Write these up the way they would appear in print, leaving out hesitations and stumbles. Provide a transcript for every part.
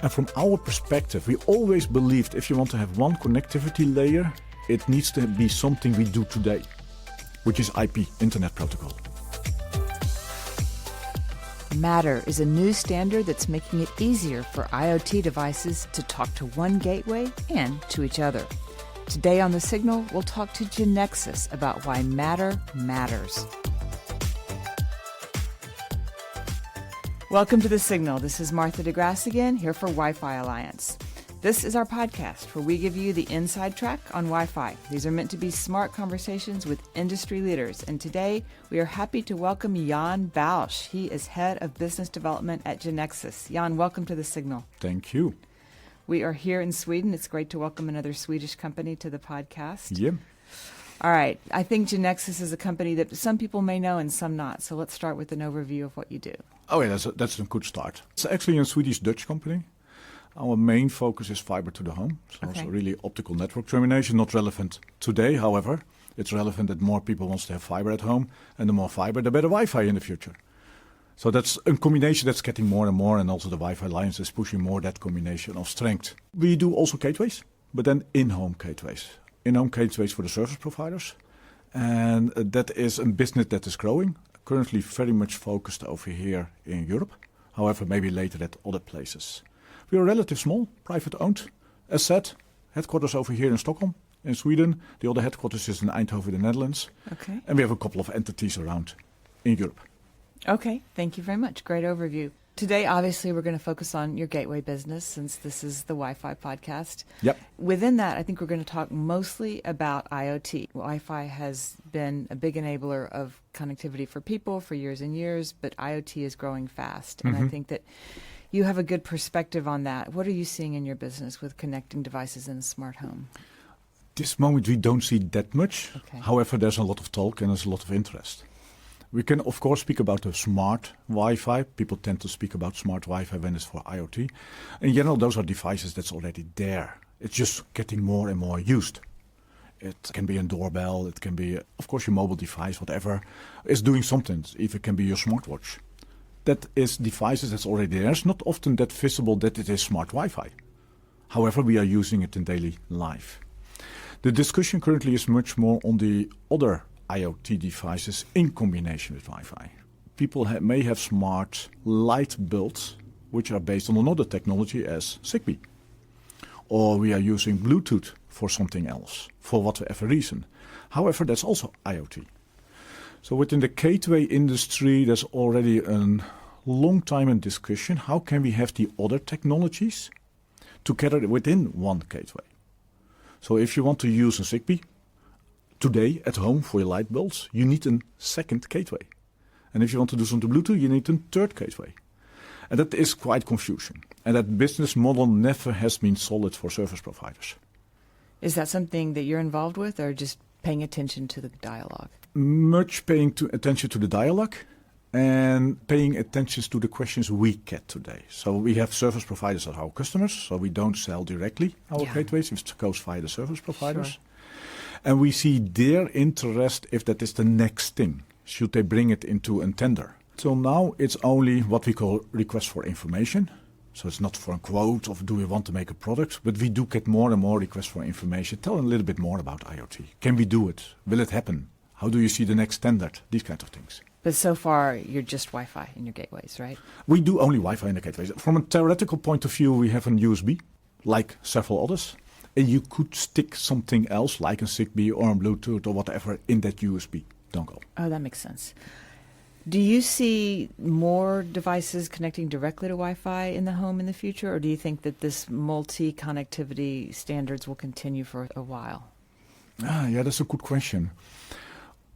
And from our perspective, we always believed if you want to have one connectivity layer, it needs to be something we do today, which is IP, Internet Protocol. Matter is a new standard that's making it easier for IoT devices to talk to one gateway and to each other. Today on The Signal, we'll talk to Genexis about why Matter matters. Welcome to The Signal. This is Martha DeGrasse again, here for Wi-Fi Alliance. This is our podcast where we give you the inside track on Wi-Fi. These are meant to be smart conversations with industry leaders. And today, we are happy to welcome Jan Bausch. He is Head of Business Development at Genexis. Jan, welcome to The Signal. Thank you. We are here in Sweden. It's great to welcome another Swedish company to the podcast. Yeah. All right. I think Genexis is a company that some people may know and some not. So let's start with an overview of what you do. Oh yeah, that's a good start. It's actually a Swedish-Dutch company. Our main focus is fiber to the home. So Okay. also really optical network termination, not relevant today. However, it's relevant that more people want to have fiber at home. And the more fiber, the better Wi-Fi in the future. So that's a combination that's getting more and more. And also the Wi-Fi Alliance is pushing more that combination of strength. We do also gateways, but then in-home gateways. In-home gateways for the service providers. And that is a business that is growing. Currently very much focused over here in Europe. However, maybe later at other places. We are relatively small, private owned. As said, headquarters over here in Stockholm, in Sweden. The other headquarters is in Eindhoven, the Netherlands. Okay. And we have a couple of entities around in Europe. Okay. Thank you very much. Great overview. Today, obviously, we're going to focus on your gateway business since this is the Wi-Fi podcast. Yep. Within that, I think we're going to talk mostly about IoT. Wi-Fi has been a big enabler of connectivity for people for years and years, but IoT is growing fast. And I think that you have a good perspective on that. What are you seeing in your business with connecting devices in a smart home? This moment we don't see that much. Okay. However, there's a lot of talk and there's a lot of interest. We can, of course, speak about the smart Wi-Fi. People tend to speak about smart Wi-Fi when it's for IoT. In general, those are devices that's already there. It's just getting more and more used. It can be a doorbell. It can be, of course, your mobile device, whatever. It's doing something. Even it can be your smartwatch. That is devices that's already there. It's not often that visible that it is smart Wi-Fi. However, we are using it in daily life. The discussion currently is much more on the other IoT devices in combination with Wi-Fi. People may have smart light bulbs which are based on another technology as Zigbee. Or we are using Bluetooth for something else, for whatever reason. However, that's also IoT. So within the gateway industry, there's already a long time in discussion. How can we have the other technologies together within one gateway? So if you want to use a Zigbee today at home for your light bulbs, you need a second gateway. And if you want to do something Bluetooth, you need a third gateway. And that is quite confusing. And that business model never has been solid for service providers. Is that something that you're involved with or just paying attention to the dialogue? Much paying attention to the dialogue and paying attention to the questions we get today. So we have service providers as our customers, so we don't sell directly our gateways. It goes via the service providers. Sure. And we see their interest if that is the next thing. Should they bring it into a tender? Till now, it's only what we call request for information. So it's not for a quote of do we want to make a product, but we do get more and more requests for information. Tell a little bit more about IoT. Can we do it? Will it happen? How do you see the next standard? These kinds of things. But so far, you're just Wi-Fi in your gateways, right? We do only Wi-Fi in the gateways. From a theoretical point of view, we have an USB, like several others. And you could stick something else, like a Zigbee or a Bluetooth or whatever, in that USB dongle. Oh, that makes sense. Do you see more devices connecting directly to Wi-Fi in the home in the future, or do you think that this multi-connectivity standards will continue for a while? Yeah, that's a good question.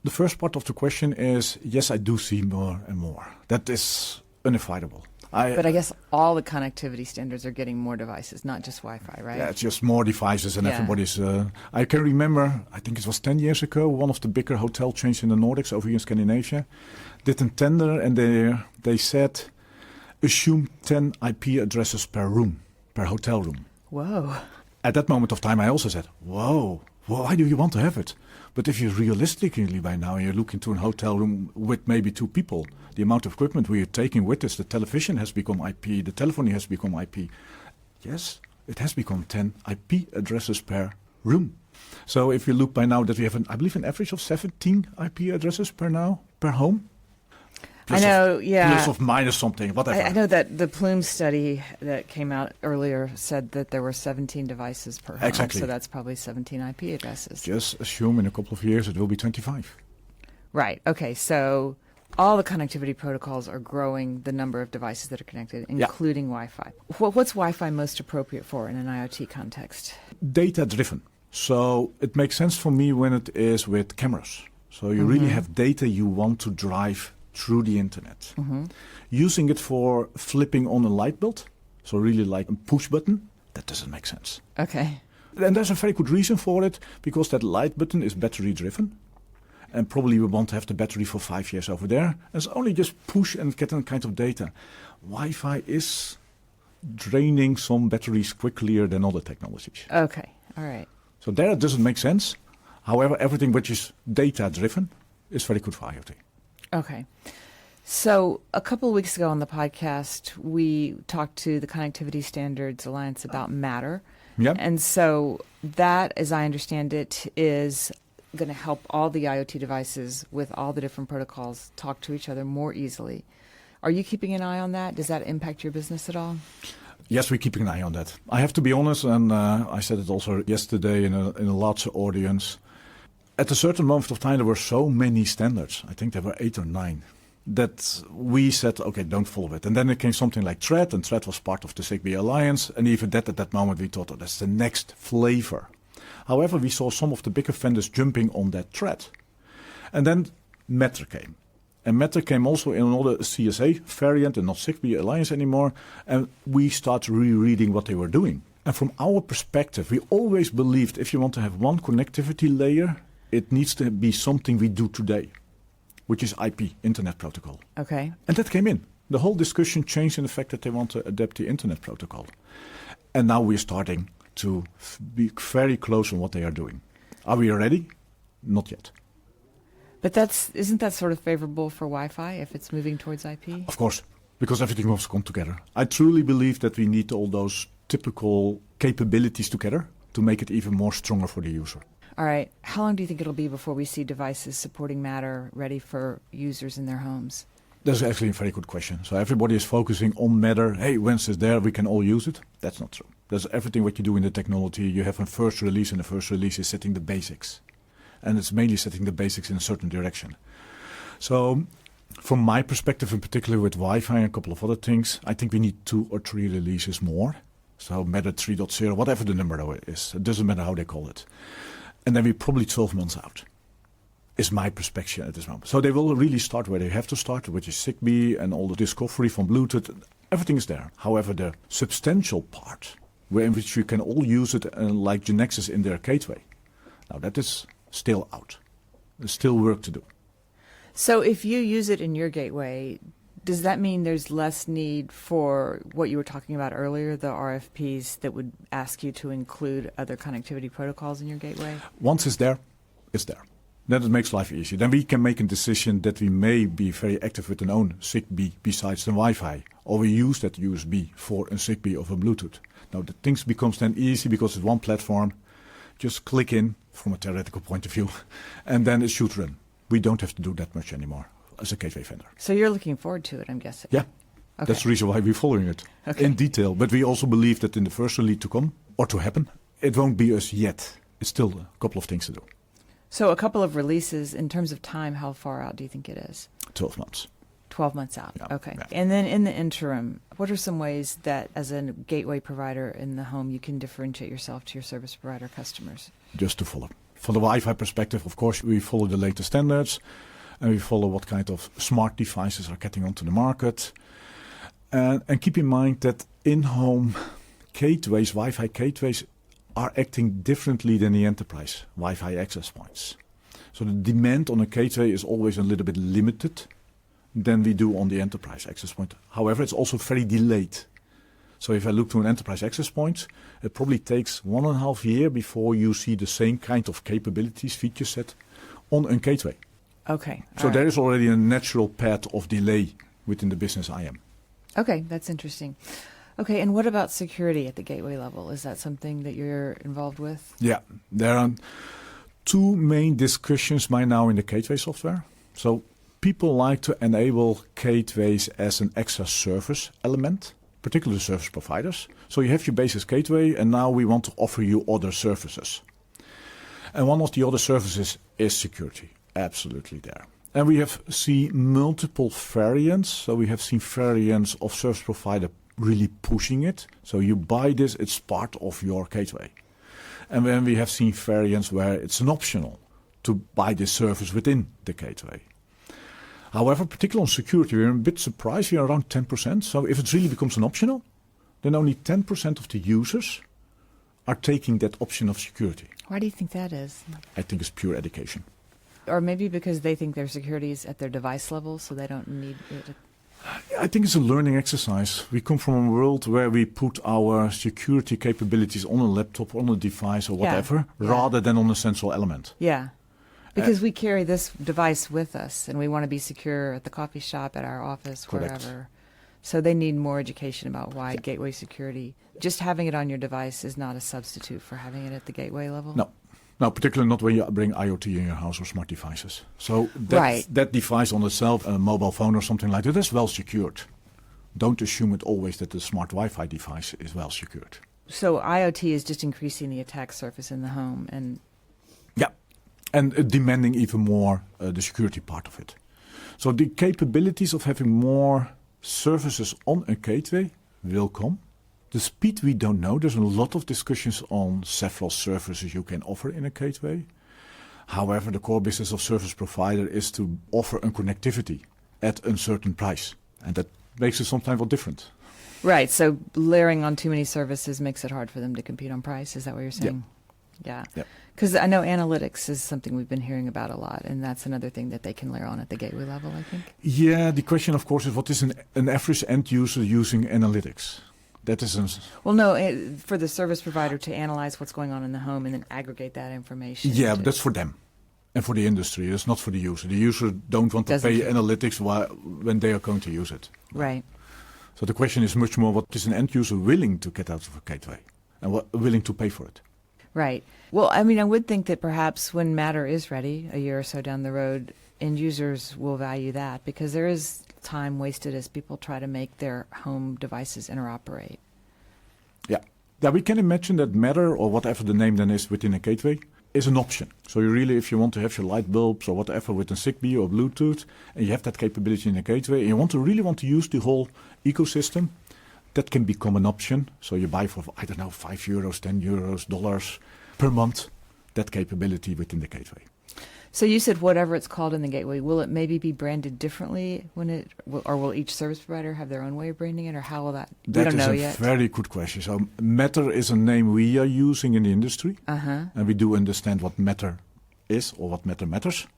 The first part of the question is, yes, I do see more and more. That is unavoidable. But I guess all the connectivity standards are getting more devices, not just Wi-Fi, right? Yeah, it's just more devices and everybody's... I can remember, I think it was 10 years ago, one of the bigger hotel chains in the Nordics over here in Scandinavia did a tender and they said, assume 10 IP addresses per room, per hotel room. Whoa. At that moment of time, I also said, whoa, why do you want to have it? But if you realistically by now, you look into a hotel room with maybe 2 people, the amount of equipment we are taking with us, the television has become IP, the telephony has become IP, Yes, it has become 10 IP addresses per room. So if you look by now that we have, I believe, an average of 17 IP addresses per home. I know, Plus or minus something, whatever. I know that the Plume study that came out earlier said that there were 17 devices per home. Exactly. So that's probably 17 IP addresses. Just assume in a couple of years it will be 25. Right. Okay. So all the connectivity protocols are growing the number of devices that are connected, including Wi-Fi. What's Wi-Fi most appropriate for in an IoT context? Data-driven. So it makes sense for me when it is with cameras. So you really have data you want to drive through the internet. Using it for flipping on a light bulb, so really like a push button, that doesn't make sense. Okay. And there's a very good reason for it, because that light button is battery-driven. And probably we want to have the battery for 5 years over there. And it's only just push and get a kind of data. Wi-Fi is draining some batteries quicker than other technologies. Okay. All right. So there it doesn't make sense. However, everything which is data-driven is very good for IoT. Okay. So a couple of weeks ago on the podcast, we talked to the Connectivity Standards Alliance about Matter. Yeah. And so that, as I understand it, is going to help all the IoT devices with all the different protocols talk to each other more easily. Are you keeping an eye on that? Does that impact your business at all? Yes, we're keeping an eye on that. I have to be honest, and I said it also yesterday in a large audience. At a certain moment of time, there were so many standards. I think there were 8 or 9. That we said, okay, don't follow it. And then it came something like Thread, and Thread was part of the Zigbee Alliance. And even that, at that moment, we thought, oh, that's the next flavor. However, we saw some of the bigger vendors jumping on that thread. And then Matter came. And Matter came also in another CSA variant and not Zigbee Alliance anymore. And we started rereading what they were doing. And from our perspective, we always believed if you want to have one connectivity layer, it needs to be something we do today, which is IP, Internet Protocol. Okay. And that came in. The whole discussion changed in the fact that they want to adapt the Internet Protocol. And now we're starting to be very close on what they are doing. Are we ready? Not yet. But isn't that sort of favorable for Wi-Fi if it's moving towards IP? Of course, because everything must come together. I truly believe that we need all those typical capabilities together to make it even more stronger for the user. All right. How long do you think it'll be before we see devices supporting Matter ready for users in their homes? That's actually a very good question. So everybody is focusing on Matter. Hey, once it's there, we can all use it. That's not true. That's everything what you do in the technology. You have a first release, and the first release is setting the basics. And it's mainly setting the basics in a certain direction. So from my perspective, in particular with Wi-Fi and a couple of other things, I think we need 2 or 3 releases more. So Matter 3.0, whatever the number is. It doesn't matter how they call it. And then we're probably 12 months out, is my perspective at this moment. So they will really start where they have to start, which is Zigbee and all the discovery from Bluetooth. Everything is there. However, the substantial part, in which you can all use it like genexis in their gateway, now that is still out. There's still work to do. So if you use it in your gateway, does that mean there's less need for what you were talking about earlier, the RFPs that would ask you to include other connectivity protocols in your gateway? Once it's there, it's there. Then it makes life easy. Then we can make a decision that we may be very active with an own Zigbee besides the Wi-Fi, or we use that USB for a Zigbee of a Bluetooth. Now the things becomes then easy because it's one platform. Just click in from a theoretical point of view, and then it should run. We don't have to do that much anymore as a gateway vendor. So you're looking forward to it, I'm guessing. Yeah, okay. That's the reason why we're following it in detail. But we also believe that in the first release to come, or to happen, it won't be us yet. It's still a couple of things to do. So a couple of releases, in terms of time, how far out do you think it is? 12 months. 12 months out, Yeah, okay. yeah. And then in the interim, what are some ways that as a gateway provider in the home you can differentiate yourself to your service provider customers? Just to follow. From the Wi-Fi perspective, of course, we follow the latest standards, and we follow what kind of smart devices are getting onto the market. And keep in mind that in-home gateways, Wi-Fi gateways, are acting differently than the enterprise Wi-Fi access points. So the demand on a gateway is always a little bit limited than we do on the enterprise access point. However, it's also very delayed. So if I look to an enterprise access point, it probably takes 1.5 years before you see the same kind of capabilities, feature set on a gateway. Okay. So there is already a natural path of delay within the business I am. Okay, that's interesting. Okay, and what about security at the gateway level? Is that something that you're involved with? Yeah, there are two main discussions by now in the gateway software. So people like to enable gateways as an extra service element, particularly service providers. So you have your basic gateway, and now we want to offer you other services. And one of the other services is security, absolutely there. And we have seen multiple variants. So we have seen variants of service provider really pushing it. So you buy this, it's part of your gateway. And then we have seen variants where it's an optional to buy this service within the gateway. However, particularly on security, we're a bit surprised. We're around 10%. So if it really becomes an optional, then only 10% of the users are taking that option of security. Why do you think that is? I think it's pure education. Or maybe because they think their security is at their device level, so they don't need it. I think it's a learning exercise. We come from a world where we put our security capabilities on a laptop, on a device or whatever, rather than on a central element. Yeah. Because we carry this device with us, and we want to be secure at the coffee shop, at our office, Correct. wherever. So they need more education about why gateway security, just having it on your device is not a substitute for having it at the gateway level? No, particularly not when you bring IoT in your house or smart devices. So that device on itself, a mobile phone or something like that, is well secured. Don't assume it always that the smart Wi-Fi device is well secured. So IoT is just increasing the attack surface in the home, and demanding even more the security part of it. So the capabilities of having more services on a gateway will come. The speed we don't know. There's a lot of discussions on several services you can offer in a gateway. However, the core business of service provider is to offer a connectivity at a certain price. And that makes it sometimes different. Right, so layering on too many services makes it hard for them to compete on price. Is that what you're saying? Yeah. Because I know analytics is something we've been hearing about a lot, and that's another thing that they can layer on at the gateway level, I think. Yeah, the question, of course, is what is an average end user using analytics? That is for the service provider to analyze what's going on in the home and then aggregate that information. Yeah, but that's for them and for the industry. It's not for the user. The user don't want to pay analytics when they are going to use it. Right. So the question is much more, what is an end user willing to get out of a gateway and willing to pay for it? Right. Well, I mean, I would think that perhaps when Matter is ready, a year or so down the road, end users will value that because there is time wasted as people try to make their home devices interoperate. Yeah. We can imagine that Matter, or whatever the name then is within a gateway, is an option. So you really, if you want to have your light bulbs or whatever with a Zigbee or Bluetooth, and you have that capability in a gateway, and you really want to use the whole ecosystem, that can become an option. So you buy for, I don't know, €5, €10, dollars per month, that capability within the gateway. So you said whatever it's called in the gateway, will it maybe be branded differently or will each service provider have their own way of branding it, or how will that? We don't know yet. That is a very good question. So Matter is a name we are using in the industry, and we do understand what Matter is or what Matter matters.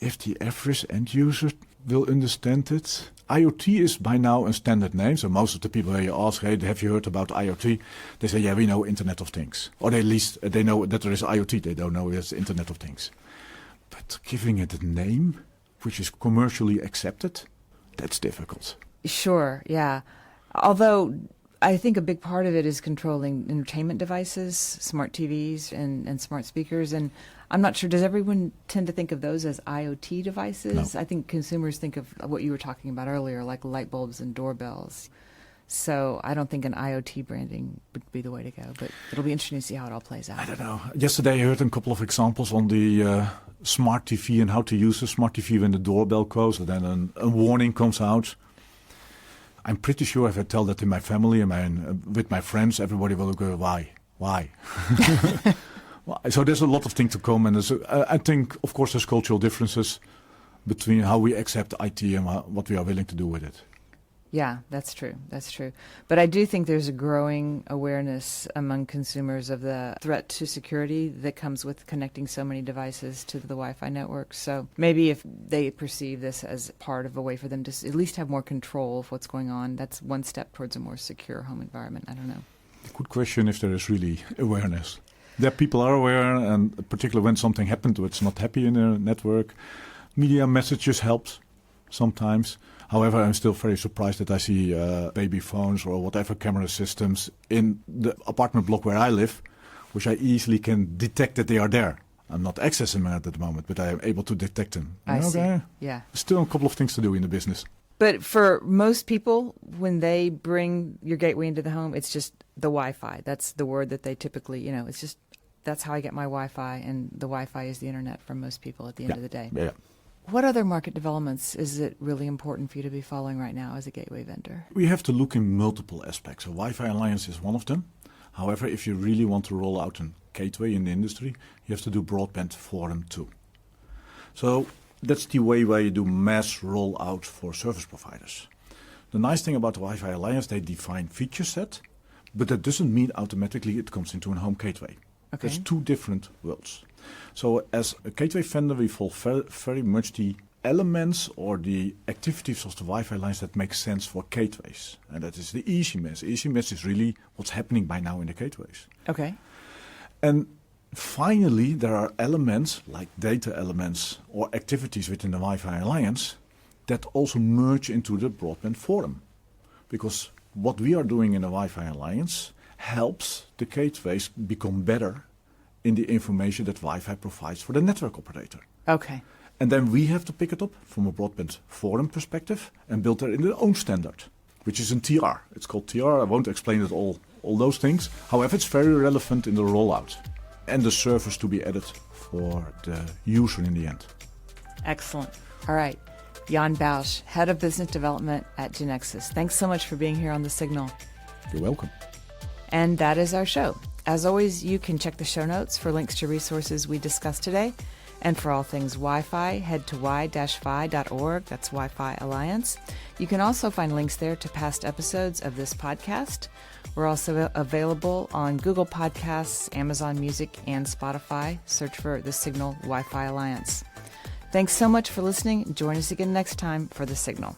If the average end user will understand it, IoT is by now a standard name. So most of the people where you ask, hey, have you heard about IoT? They say, yeah, we know Internet of Things. Or at least they know that there is IoT. They don't know it's Internet of Things. But giving it a name which is commercially accepted, that's difficult. Sure, yeah. Although I think a big part of it is controlling entertainment devices, smart TVs and smart speakers. And I'm not sure, does everyone tend to think of those as IoT devices? No. I think consumers think of what you were talking about earlier, like light bulbs and doorbells. So I don't think an IoT branding would be the way to go, but it'll be interesting to see how it all plays out. I don't know. Yesterday I heard a couple of examples on the smart TV and how to use the smart TV when the doorbell goes, and then a warning comes out. I'm pretty sure if I tell that to my family and with my friends, everybody will go, why? So there's a lot of things to come, and I think, of course, there's cultural differences between how we accept IT and what we are willing to do with it. Yeah, that's true. That's true. But I do think there's a growing awareness among consumers of the threat to security that comes with connecting so many devices to the Wi-Fi network. So maybe if they perceive this as part of a way for them to at least have more control of what's going on, that's one step towards a more secure home environment. I don't know. Good question if there is really awareness. That people are aware, and particularly when something happened, it's not happy in their network. Media messages helps sometimes. However, I'm still very surprised that I see baby phones or whatever camera systems in the apartment block where I live, which I easily can detect that they are there. I'm not accessing them at the moment, but I am able to detect them. I see. Yeah. Still a couple of things to do in the business. But for most people, when they bring your gateway into the home, it's just the Wi-Fi. That's the word that they typically, it's just, that's how I get my Wi-Fi, and the Wi-Fi is the internet for most people at the end of the day. Yeah. What other market developments is it really important for you to be following right now as a gateway vendor? We have to look in multiple aspects. A Wi-Fi Alliance is one of them. However, if you really want to roll out a gateway in the industry, you have to do broadband forum too. So that's the way where you do mass rollout for service providers. The nice thing about the Wi-Fi Alliance, they define feature set, but that doesn't mean automatically it comes into a home gateway. Okay. There's two different worlds. So as a gateway vendor, we follow very much the elements or the activities of the Wi-Fi lines that make sense for gateways. And that is the easy mesh. Easy mesh is really what's happening by now in the gateways. Okay. And finally, there are elements like data elements or activities within the Wi-Fi Alliance that also merge into the broadband forum. Because what we are doing in the Wi-Fi Alliance helps the gateways become better in the information that Wi-Fi provides for the network operator. Okay. And then we have to pick it up from a broadband forum perspective and build it in their own standard, which is in TR. It's called TR. I won't explain it all those things. However, it's very relevant in the rollout and the service to be added for the user in the end. Excellent. All right. Jan Bausch, Head of Business Development at Genexis. Thanks so much for being here on The Signal. You're welcome. And that is our show. As always, you can check the show notes for links to resources we discussed today. And for all things Wi-Fi, head to y-fi.org. That's Wi-Fi Alliance. You can also find links there to past episodes of this podcast. We're also available on Google Podcasts, Amazon Music, and Spotify. Search for The Signal Wi-Fi Alliance. Thanks so much for listening. Join us again next time for The Signal.